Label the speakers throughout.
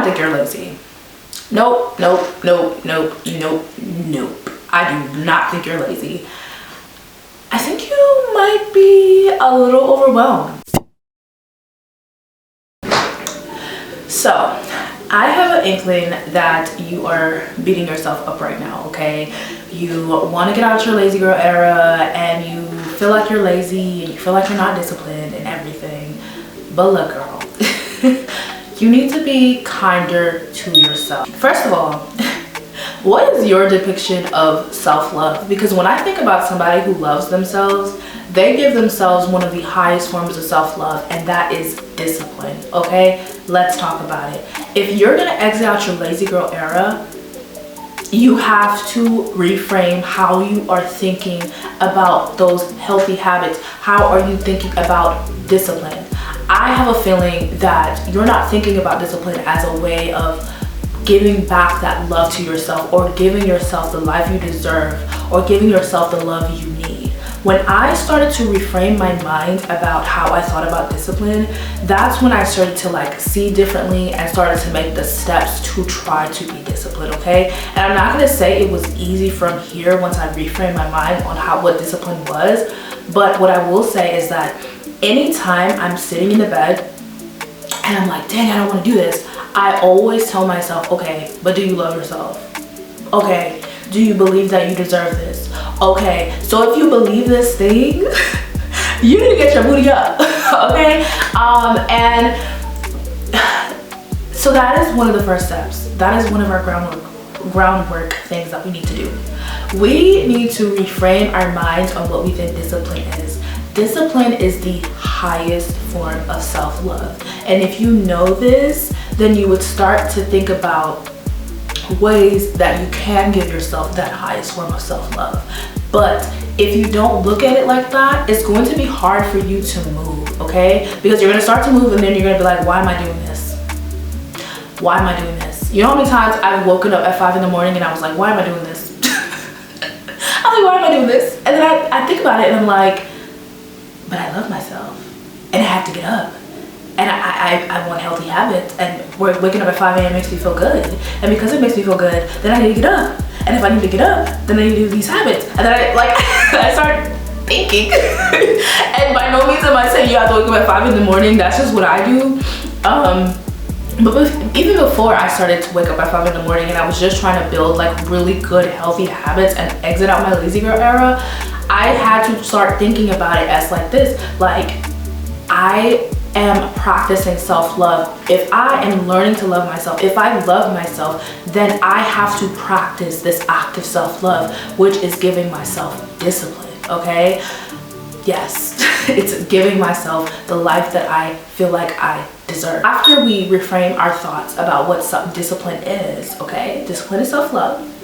Speaker 1: think you're lazy. Nope, nope, nope, nope, nope, nope. I do not think you're lazy. I think you might be a little overwhelmed. So, I have an inkling that you are beating yourself up right now, okay? You want to get out your lazy girl era and you feel like you're lazy and you feel like you're not disciplined and everything. But look, girl, you need to be kinder to yourself. First of all, what is your depiction of self-love? Because when I think about somebody who loves themselves, they give themselves one of the highest forms of self-love, and that is discipline, okay? Let's talk about it. If you're gonna exit out your lazy girl era, you have to reframe how you are thinking about those healthy habits. How are you thinking about discipline? I have a feeling that you're not thinking about discipline as a way of giving back that love to yourself, or giving yourself the life you deserve, or giving yourself the love you need. When I started to reframe my mind about how I thought about discipline, that's when I started to like see differently and started to make the steps to try to be disciplined, okay? And I'm not gonna say it was easy from here once I reframed my mind on what discipline was, but what I will say is that anytime I'm sitting in the bed and I'm like, dang, I don't wanna do this, I always tell myself, okay, but do you love yourself? Okay, do you believe that you deserve this? Okay, so if you believe this thing, you need to get your booty up, okay? And so that is one of the first steps. That is one of our groundwork things that we need to do. We need to reframe our minds on what we think discipline is. Discipline is the highest form of self-love. And if you know this, then you would start to think about ways that you can give yourself that highest form of self-love. But if you don't look at it like that, it's going to be hard for you to move, okay? Because you're gonna start to move and then you're gonna be like, why am I doing this? Why am I doing this? You know how many times I've woken up at 5 in the morning and I was like, why am I doing this? I'm like, why am I doing this? And then I think about it and I'm like, but I love myself and I have to get up. And I want healthy habits, and waking up at 5 a.m. makes me feel good. And because it makes me feel good, then I need to get up. And if I need to get up, then I need to do these habits. And then I start thinking. And by no means am I saying you have to wake up at 5 in the morning. That's just what I do. But even before I started to wake up at 5 in the morning and I was just trying to build like really good healthy habits and exit out my lazy girl era, I had to start thinking about it as like this, like I am practicing self-love. If I am learning to love myself, if I love myself, then I have to practice this active self-love, which is giving myself discipline, okay? Yes, it's giving myself the life that I feel like I deserve. After we reframe our thoughts about what discipline is, okay? Discipline is self-love.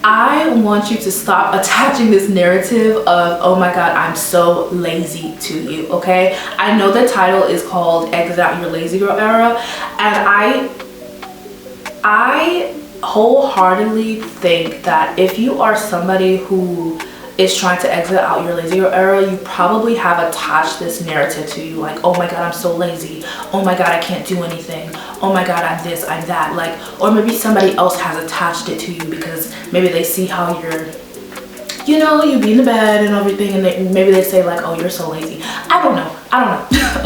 Speaker 1: I want you to stop attaching this narrative of, oh my God, I'm so lazy to you, okay? I know the title is called Exit Out Your Lazy Girl Era, and I wholeheartedly think that if you are somebody who is trying to exit out your lazy girl era, you probably have attached this narrative to you, like, oh my God, I'm so lazy. Oh my God, I can't do anything. Oh my God, I'm this, I'm that. Like, or maybe somebody else has attached it to you because maybe they see how you're, you know, you be in the bed and everything, and maybe they say like, oh, you're so lazy. I don't know,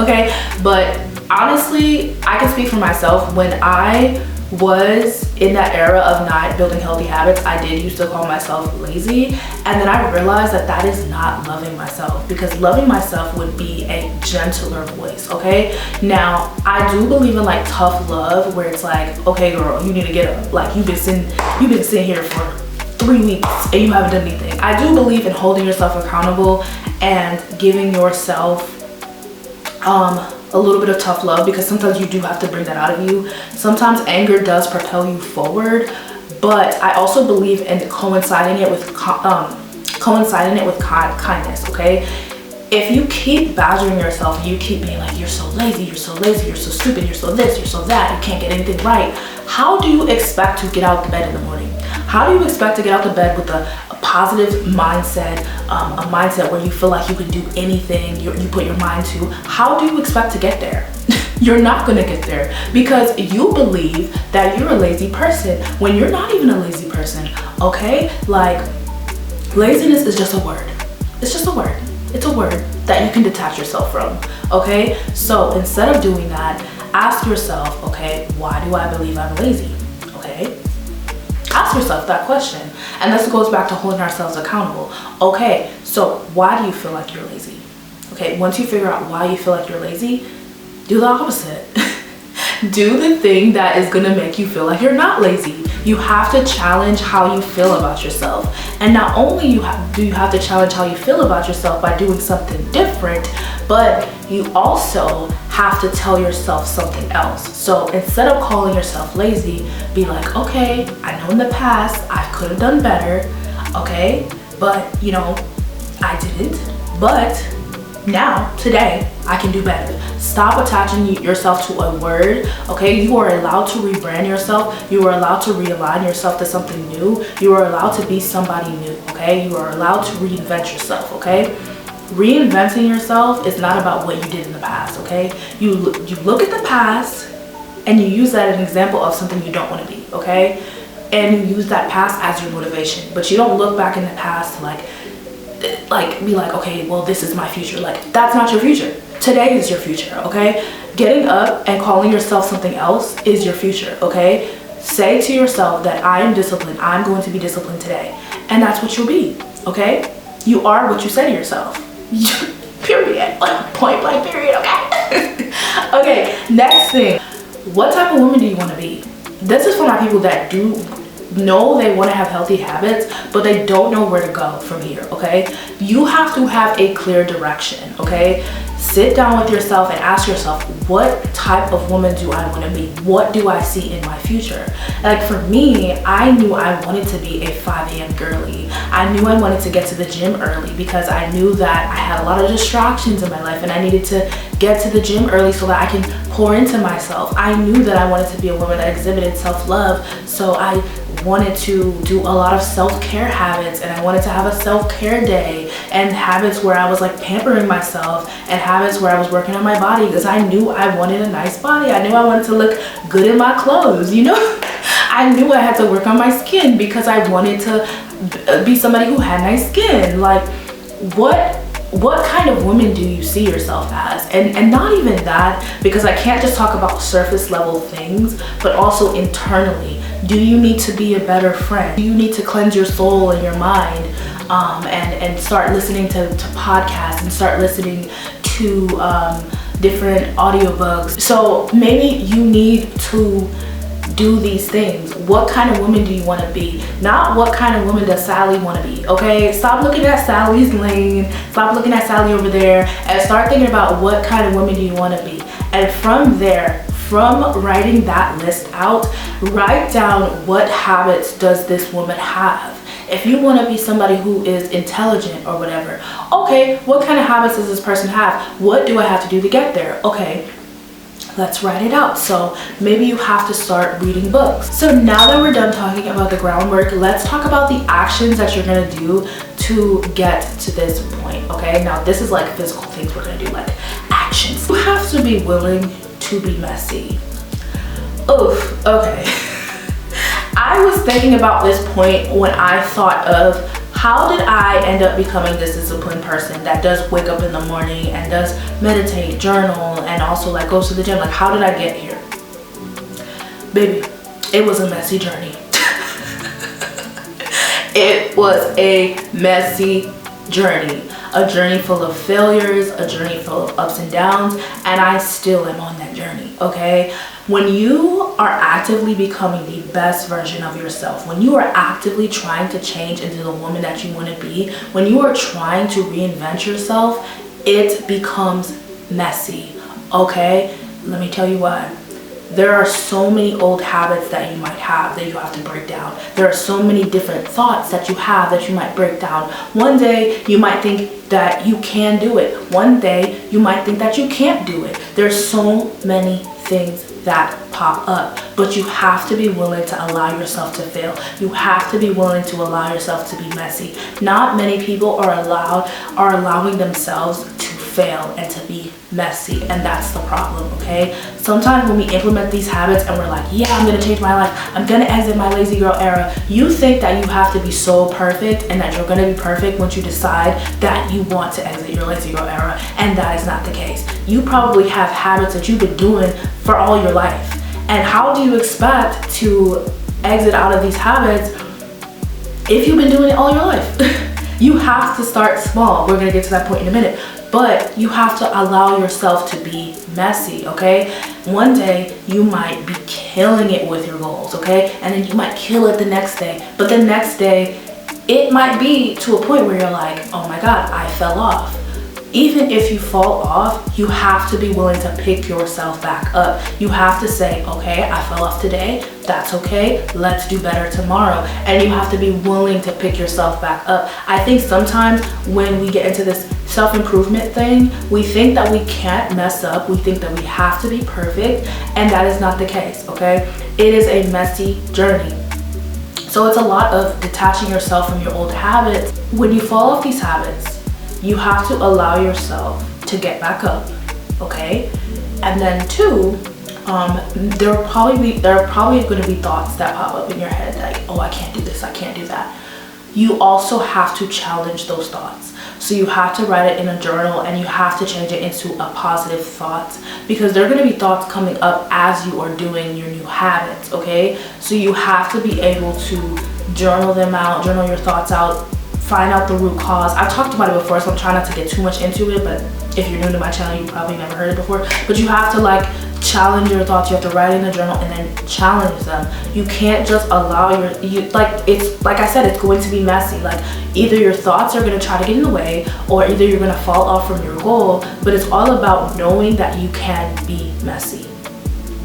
Speaker 1: okay? But honestly, I can speak for myself. When I was in that era of not building healthy habits, I did used to call myself lazy, and then I realized that that is not loving myself, because loving myself would be a gentler voice, okay? Now, I do believe in like tough love, where it's like, okay girl, you need to get up. Like, you've been sitting here for 3 weeks and you haven't done anything. I do believe in holding yourself accountable and giving yourself a little bit of tough love, because sometimes you do have to bring that out of you. Sometimes anger does propel you forward, but I also believe in coinciding it with kindness, okay? If you keep badgering yourself, you keep being like, you're so lazy, you're so lazy, you're so stupid, you're so this, you're so that, you can't get anything right, how do you expect to get out of bed in the morning? How do you expect to get out of bed with a positive mindset, a mindset where you feel like you can do anything you put your mind to? How do you expect to get there? You're not gonna get there because you believe that you're a lazy person when you're not even a lazy person, okay? Like, laziness is just a word. It's just a word. It's a word that you can detach yourself from, okay? So instead of doing that, ask yourself, okay, why do I believe I'm lazy, okay? Ask yourself that question. And this goes back to holding ourselves accountable. Okay, so why do you feel like you're lazy? Okay, once you figure out why you feel like you're lazy, do the opposite. Do the thing that is gonna make you feel like you're not lazy. You have to challenge how you feel about yourself. And not only do you have to challenge how you feel about yourself by doing something different, but you also have to tell yourself something else. So instead of calling yourself lazy, be like, okay, I know in the past I could have done better, okay, but you know, I didn't, but now, today, I can do better. Stop attaching yourself to a word, okay? You are allowed to rebrand yourself. You are allowed to realign yourself to something new. You are allowed to be somebody new, okay? You are allowed to reinvent yourself, okay? Reinventing yourself is not about what you did in the past, okay? You look at the past and you use that as an example of something you don't want to be, okay? And you use that past as your motivation, but you don't look back in the past to like be like, okay, well, this is my future. Like, that's not your future. Today is your future, okay? Getting up and calling yourself something else is your future, okay? Say to yourself that I am disciplined. I'm going to be disciplined today. And that's what you'll be, okay? You are what you say to yourself. Period. Like, point blank period, okay? Okay, next thing. What type of woman do you want to be? This is for my people that do know they want to have healthy habits, but they don't know where to go from here, okay? You have to have a clear direction, okay? Sit down with yourself and ask yourself, what type of woman do I want to be? What do I see in my future? Like for me, I knew I wanted to be a 5 a.m. girly. I knew I wanted to get to the gym early because I knew that I had a lot of distractions in my life and I needed to get to the gym early so that I can pour into myself. I knew that I wanted to be a woman that exhibited self-love, so I wanted to do a lot of self-care habits, and I wanted to have a self-care day and habits where I was like pampering myself and habits where I was working on my body because I knew I wanted a nice body. I knew I wanted to look good in my clothes, you know? I knew I had to work on my skin because I wanted to be somebody who had nice skin. Like, what kind of woman do you see yourself as? And not even that, because I can't just talk about surface level things, but also internally. Do you need to be a better friend? Do you need to cleanse your soul and your mind and start listening to podcasts and start listening to different audiobooks? So maybe you need to do these things. What kind of woman do you want to be? Not what kind of woman does Sally want to be, okay? Stop looking at Sally's lane, stop looking at Sally over there, and start thinking about what kind of woman do you want to be. And from there, from writing that list out, write down what habits does this woman have. If you want to be somebody who is intelligent or whatever, okay, what kind of habits does this person have? What do I have to do to get there? Okay, let's write it out. So maybe you have to start reading books. So now that we're done talking about the groundwork, let's talk about the actions that you're gonna do to get to this point, okay? Now this is like physical things we're gonna do, like actions. You have to be willing to be messy. Oof, okay. I was thinking about this point when I thought of how did I end up becoming this disciplined person that does wake up in the morning and does meditate, journal, and also like goes to the gym. Like, how did I get here? Baby, it was a messy journey. It was a messy journey. A journey full of failures, a journey full of ups and downs, and I still am on that journey, okay? When you are actively becoming the best version of yourself, when you are actively trying to change into the woman that you want to be, when you are trying to reinvent yourself, it becomes messy, okay? Let me tell you why. There are so many old habits that you might have that you have to break down. There are so many different thoughts that you have that you might break down. One day you might think that you can do it. One day you might think that you can't do it. There's so many things that pop up, but you have to be willing to allow yourself to fail. You have to be willing to allow yourself to be messy. Not many people are allowing themselves to fail and to be messy, and that's the problem, okay? Sometimes when we implement these habits and we're like, yeah, I'm gonna change my life, I'm gonna exit my lazy girl era, you think that you have to be so perfect and that you're gonna be perfect once you decide that you want to exit your lazy girl era, and that is not the case. You probably have habits that you've been doing for all your life, and how do you expect to exit out of these habits if you've been doing it all your life? You have to start small. We're gonna get to that point in a minute, but you have to allow yourself to be messy, okay? One day you might be killing it with your goals, okay? And then you might kill it the next day, but the next day it might be to a point where you're like, oh my God, I fell off. Even if you fall off, you have to be willing to pick yourself back up. You have to say, okay, I fell off today, that's okay, let's do better tomorrow. And you have to be willing to pick yourself back up. I think sometimes when we get into this self-improvement thing, we think that we can't mess up, we think that we have to be perfect, and that is not the case, okay? It is a messy journey. So it's a lot of detaching yourself from your old habits. When you fall off these habits, you have to allow yourself to get back up, okay? And then two, there are probably going to be thoughts that pop up in your head like, oh, I can't do this, I can't do that. You also have to challenge those thoughts. So you have to write it in a journal and you have to change it into a positive thought, because there are going to be thoughts coming up as you are doing your new habits, okay? So you have to be able to journal them out, journal your thoughts out, find out the root cause. I've talked about it before, so I'm trying not to get too much into it, but if you're new to my channel, you probably never heard it before. But you have to like challenge your thoughts. You have to write in a journal and then challenge them. You can't just allow it's like I said, it's going to be messy. Like either your thoughts are going to try to get in the way, or either you're going to fall off from your goal, but it's all about knowing that you can be messy.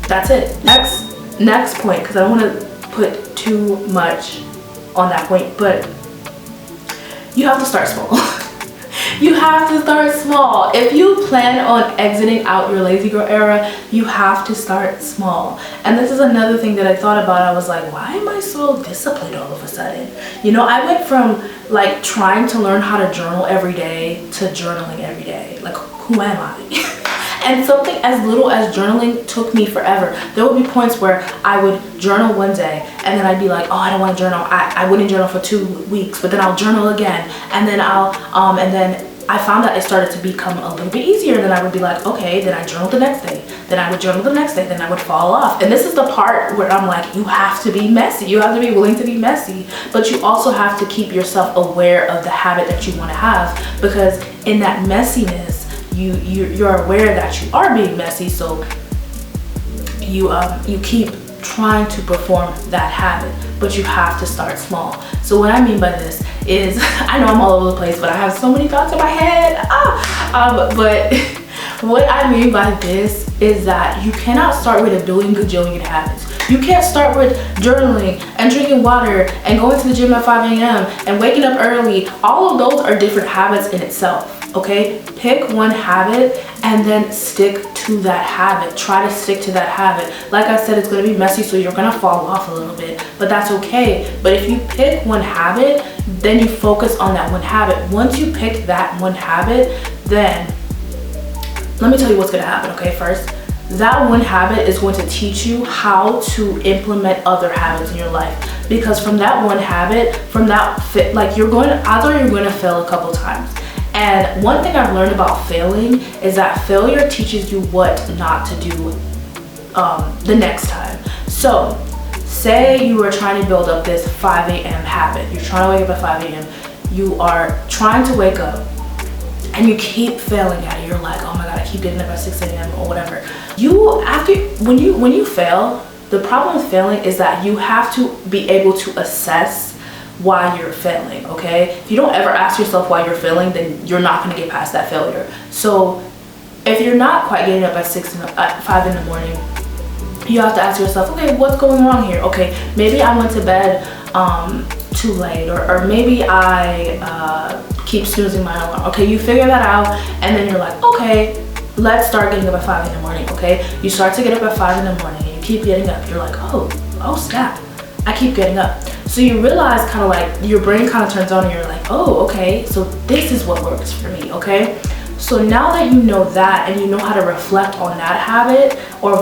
Speaker 1: That's it. Next point, because I don't want to put too much on that point, but you have to start small. You have to start small. If you plan on exiting out your lazy girl era, you have to start small. And this is another thing that I thought about. I was like, why am I so disciplined all of a sudden? You know, I went from like trying to learn how to journal every day to journaling every day. Like, who am I? And something as little as journaling took me forever. There would be points where I would journal one day and then I'd be like, oh, I don't want to journal. I wouldn't journal for 2 weeks, but then I'll journal again. And then and then I found that it started to become a little bit easier. Then I would be like, okay, then I journal the next day. Then I would journal the next day. Then I would fall off. And this is the part where I'm like, you have to be messy. You have to be willing to be messy. But you also have to keep yourself aware of the habit that you want to have, because in that messiness, you're aware that you are being messy, so you keep trying to perform that habit, but you have to start small. So what I mean by this is, I know I'm all over the place, but I have so many thoughts in my head. But what I mean by this is that you cannot start with a billion gajillion habits. You can't start with journaling and drinking water and going to the gym at 5 a.m. and waking up early. All of those are different habits in itself. Okay, pick one habit and then stick to that habit. Try to stick to that habit. Like I said, it's going to be messy, so you're going to fall off a little bit, but that's okay. But if you pick one habit, then you focus on that one habit. Once you pick that one habit, then let me tell you what's going to happen, okay? First, that one habit is going to teach you how to implement other habits in your life, because from that one habit, from that you're going to fail a couple times. And one thing I've learned about failing is that failure teaches you what not to do the next time. So say you are trying to build up this 5 a.m. habit. You're trying to wake up at 5 a.m. You are trying to wake up and you keep failing at it. You're like, oh my God, I keep getting up at 6 a.m. or whatever. When you fail, the problem with failing is that you have to be able to assess why you're failing, okay? If you don't ever ask yourself why you're failing, then you're not going to get past that failure. So if you're not quite getting up at 5 in the morning, you have to ask yourself, okay, what's going wrong here? Okay, maybe I went to bed too late, or maybe I keep snoozing my alarm. Okay, you figure that out, and then you're like, okay, let's start getting up at 5 in the morning, okay? You start to get up at 5 in the morning and you keep getting up. You're like, oh snap, I keep getting up. So you realize, kind of like your brain kind of turns on and you're like, oh, okay, so this is what works for me, okay? So now that you know that, and you know how to reflect on that habit, or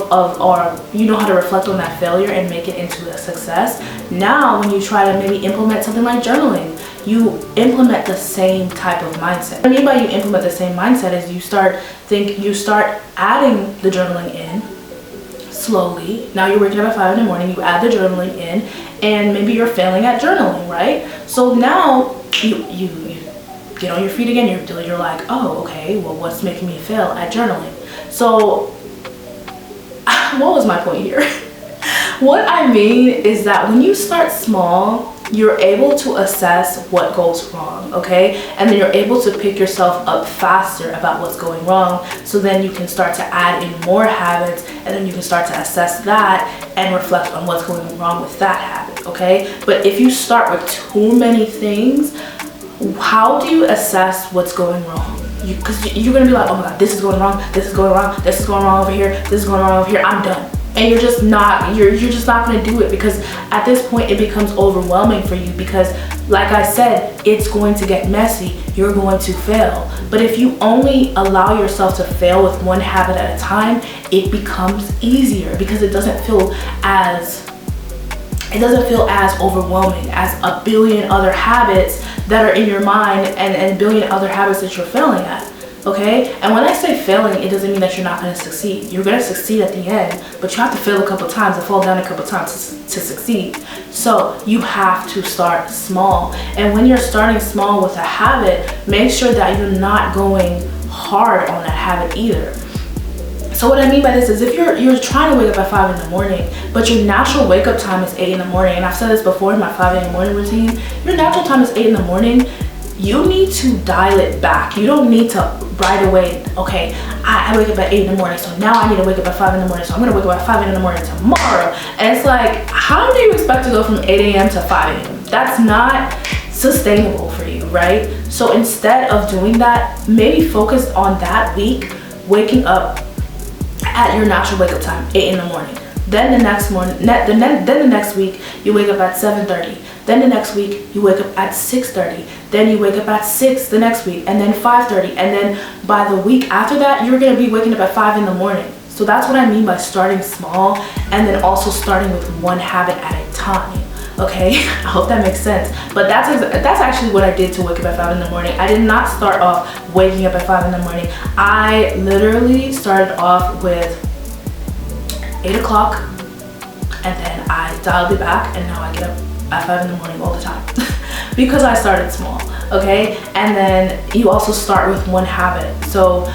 Speaker 1: you know how to reflect on that failure and make it into a success, now when you try to maybe implement something like journaling, you implement the same type of mindset. What I mean by you implement the same mindset is you start adding the journaling in slowly. Now you're waking up at 5 in the morning, you add the journaling in, and maybe you're failing at journaling, right? So now you get on your feet again, you're like, oh, okay, well, what's making me fail at journaling? So what was my point here? What I mean is that when you start small, you're able to assess what goes wrong, okay? And then you're able to pick yourself up faster about what's going wrong. So then you can start to add in more habits, and then you can start to assess that and reflect on what's going wrong with that habit, okay? But if you start with too many things, how do you assess what's going wrong? Because you're gonna be like, oh my God, this is going wrong, this is going wrong, this is going wrong over here, this is going wrong over here, I'm done. And you're just not gonna do it, because at this point it becomes overwhelming for you, because like I said, it's going to get messy, you're going to fail. But if you only allow yourself to fail with one habit at a time, it becomes easier, because it doesn't feel as overwhelming as a billion other habits that are in your mind and a billion other habits that you're failing at. Okay? And when I say failing, it doesn't mean that you're not going to succeed. You're going to succeed at the end, but you have to fail a couple times and fall down a couple times to succeed. So you have to start small. And when you're starting small with a habit, make sure that you're not going hard on that habit either. So what I mean by this is, if you're trying to wake up at 5 in the morning, but your natural wake up time is 8 in the morning, and I've said this before in my 5 a.m. morning routine, your natural time is 8 in the morning, you need to dial it back. You don't need to right away, okay, I wake up at 8 in the morning, so now I need to wake up at 5 in the morning, so I'm gonna wake up at 5 in the morning tomorrow. And it's like, how do you expect to go from 8 a.m. to 5 a.m.? That's not sustainable for you, right? So instead of doing that, maybe focus on that week, waking up at your natural wake up time, 8 in the morning. Then the next morning, then the next week, you wake up at 7:30. Then the next week, you wake up at 6:30. Then you wake up at 6 the next week, and then 5:30. And then by the week after that, you're gonna be waking up at 5 in the morning. So that's what I mean by starting small, and then also starting with one habit at a time. Okay, I hope that makes sense. But that's actually what I did to wake up at 5 in the morning. I did not start off waking up at 5 in the morning. I literally started off with 8 o'clock, and then I dialed it back, and now I get up at 5 in the morning all the time because I started small, okay? And then you also start with one habit. So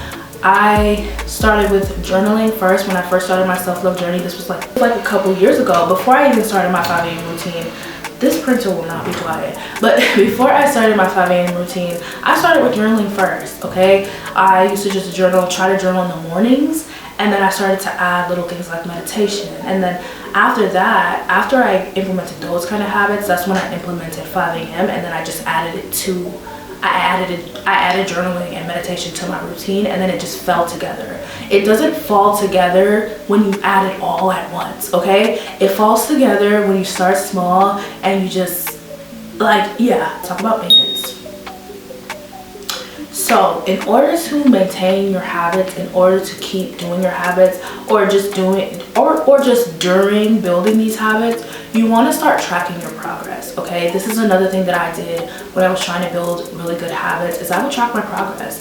Speaker 1: I started with journaling first. When I first started my self-love journey, this was like a couple years ago, before I even started my 5 a.m. routine. This printer will not be quiet. But before I started my 5 a.m. routine, I started with journaling first, okay? I used to just try to journal in the mornings, and then I started to add little things like meditation. And then after that, after I implemented those kind of habits, that's when I implemented 5 a.m. and then I just added it to I added journaling and meditation to my routine, and then it just fell together. It doesn't fall together when you add it all at once, okay? It falls together when you start small and you just, talk about maintenance. So in order to maintain your habits, in order to keep doing your habits, or just during building these habits, you want to start tracking your progress, okay? This is another thing that I did when I was trying to build really good habits, is I would track my progress.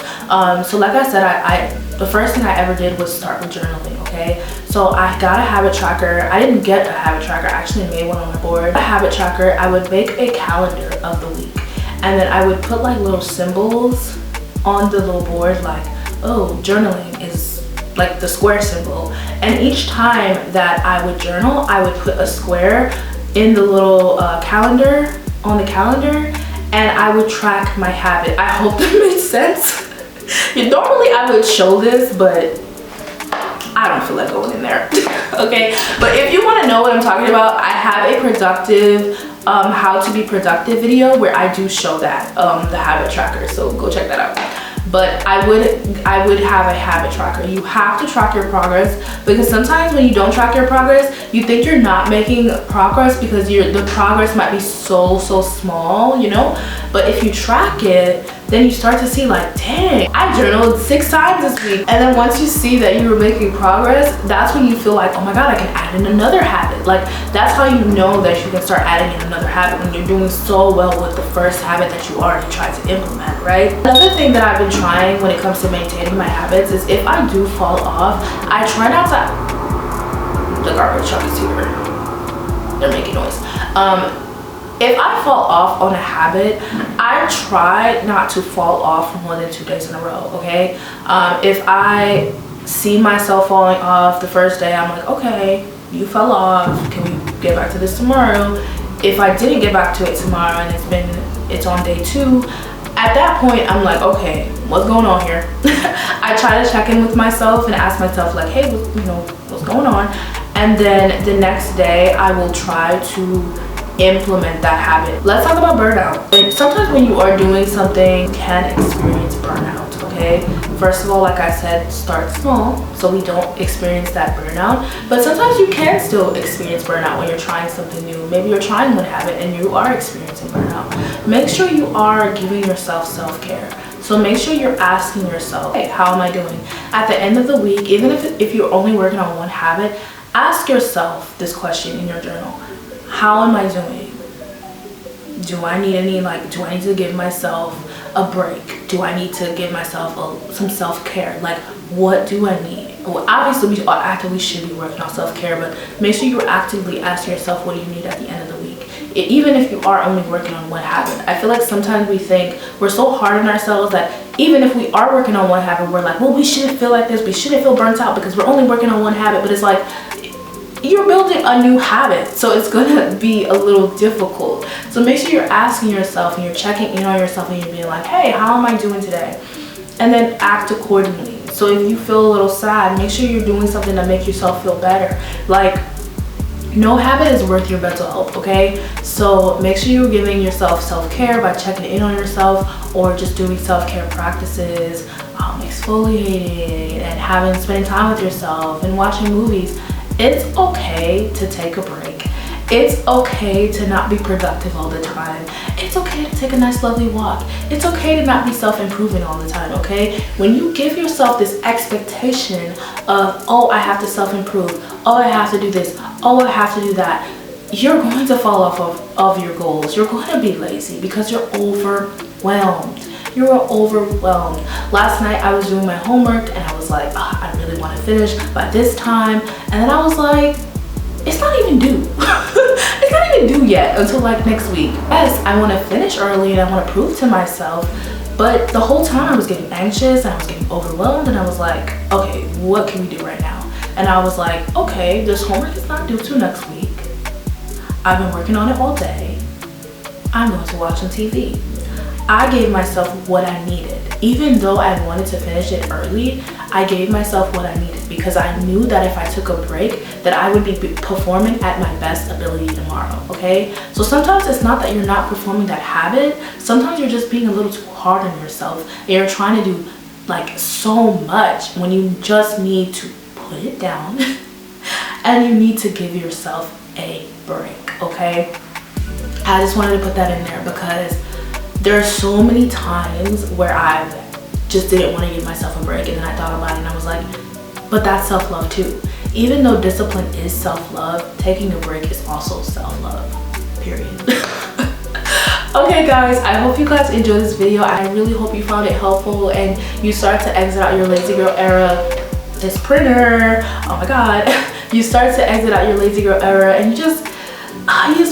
Speaker 1: So like I said, the first thing I ever did was start with journaling, okay? So I got a habit tracker. I didn't get a habit tracker, I actually made one on my board. A habit tracker, I would make a calendar of the week, and then I would put like little symbols on the little board, like, oh, journaling is like the square symbol. And each time that I would journal, I would put a square in the little calendar, on the calendar, and I would track my habit. I hope that makes sense. Normally I would show this, but I don't feel like going in there. Okay, but if you want to know what I'm talking about, I have a productive how to be productive video where I do show that, the habit tracker, so go check that out. But I would have a habit tracker. You have to track your progress, because sometimes when you don't track your progress, you think you're not making progress because the progress might be so small, you know? But if you track it, then you start to see like, dang, I journaled 6 times this week. And then once you see that you were making progress, that's when you feel like, oh my God, I can add in another habit. Like, that's how you know that you can start adding in another habit, when you're doing so well with the first habit that you already tried to implement, right? Another thing that I've been trying when it comes to maintaining my habits is if I do fall off, I try not to, the garbage truck is here, they're making noise. If I fall off on a habit, I try not to fall off for more than 2 days in a row, okay? If I see myself falling off the first day, I'm like, okay, you fell off, can we get back to this tomorrow? If I didn't get back to it tomorrow and it's on day 2, at that point, I'm like, okay, what's going on here? I try to check in with myself and ask myself like, hey, what's going on? And then the next day, I will try to implement that habit. Let's talk about burnout. Sometimes when you are doing something, you can experience burnout, okay? First of all, like I said, start small so we don't experience that burnout. But sometimes you can still experience burnout when you're trying something new. Maybe you're trying one habit and you are experiencing burnout. Make sure you are giving yourself self-care. So make sure you're asking yourself, hey, how am I doing? At the end of the week, even if you're only working on one habit, ask yourself this question in your journal. How am I doing? Do I need do I need to give myself a break? Do I need to give myself some self-care? Like, what do I need? Well, obviously we actively should be working on self-care, but make sure you're actively asking yourself, what do you need at the end of the week? Even if you are only working on one habit. I feel like sometimes we think we're so hard on ourselves that even if we are working on one habit, we're like, well, we shouldn't feel like this. We shouldn't feel burnt out because we're only working on one habit. But it's like, you're building a new habit, so it's gonna be a little difficult. So make sure you're asking yourself and you're checking in on yourself and you're being like, hey, how am I doing today? And then act accordingly. So if you feel a little sad, make sure you're doing something that makes yourself feel better. Like, no habit is worth your mental health, okay? So make sure you're giving yourself self-care by checking in on yourself, or just doing self-care practices, exfoliating and spending time with yourself and watching movies. It's okay to take a break. It's okay to not be productive all the time. It's okay to take a nice lovely walk. It's okay to not be self-improving all the time, okay? When you give yourself this expectation of, oh, I have to self-improve, oh, I have to do this, oh, I have to do that, you're going to fall off of your goals. You're going to be lazy because you're overwhelmed. You're overwhelmed. Last night I was doing my homework and I was like, oh, I really want to finish by this time. And then I was like, it's not even due. It's not even due yet until like next week. Yes, I want to finish early and I want to prove to myself. But the whole time I was getting anxious and I was getting overwhelmed, and I was like, okay, what can we do right now? And I was like, okay, this homework is not due till next week. I've been working on it all day. I'm going to watch some TV. I gave myself what I needed. Even though I wanted to finish it early, I gave myself what I needed because I knew that if I took a break, that I would be performing at my best ability tomorrow, okay? So sometimes it's not that you're not performing that habit. Sometimes you're just being a little too hard on yourself and you're trying to do like so much when you just need to put it down and you need to give yourself a break, okay? I just wanted to put that in there because there are so many times where I just didn't want to give myself a break, and then I thought about it and I was like, but that's self-love too. Even though discipline is self-love, taking a break is also self-love, period. Okay guys, I hope you guys enjoyed this video. I really hope you found it helpful and you start to exit out your lazy girl era. This printer, oh my God. You start to exit out your lazy girl era and you just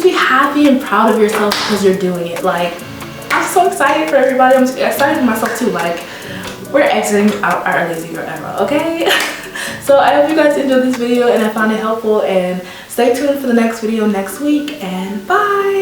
Speaker 1: be happy and proud of yourself because you're doing it. Like, I'm so excited for everybody. I'm excited for myself too. Like, we're exiting out our lazy girl era, okay? So I hope you guys enjoyed this video and I found it helpful, and stay tuned for the next video next week, and bye.